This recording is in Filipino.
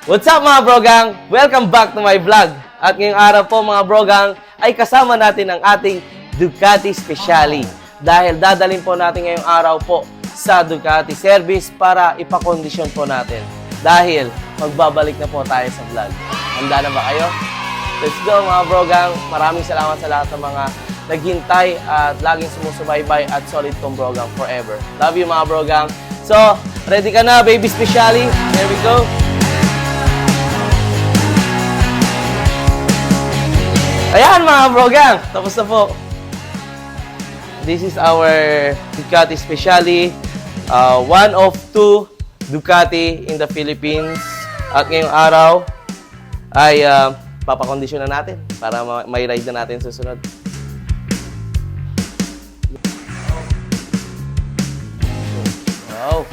What's up mga brogang? Welcome back to my vlog. At ngayong araw po mga brogang ay kasama natin ang ating Ducati Speciale. Dahil dadalhin po natin ngayong araw po sa Ducati service para ipakondisyon po natin. Dahil magbabalik na po tayo sa vlog. Handa na ba kayo? Let's go mga brogang. Maraming salamat sa lahat ng mga naghintay at laging sumusubaybay at solid kong brogang forever. Love you mga brogang. So, ready ka na baby Speciale? Here we go. Ayan mga brogang, tapos na po. This is our Ducati Speciale, one of two Ducati in the Philippines. At ngayong araw ay papakondisyon na natin para may ride na natin susunod. Wow.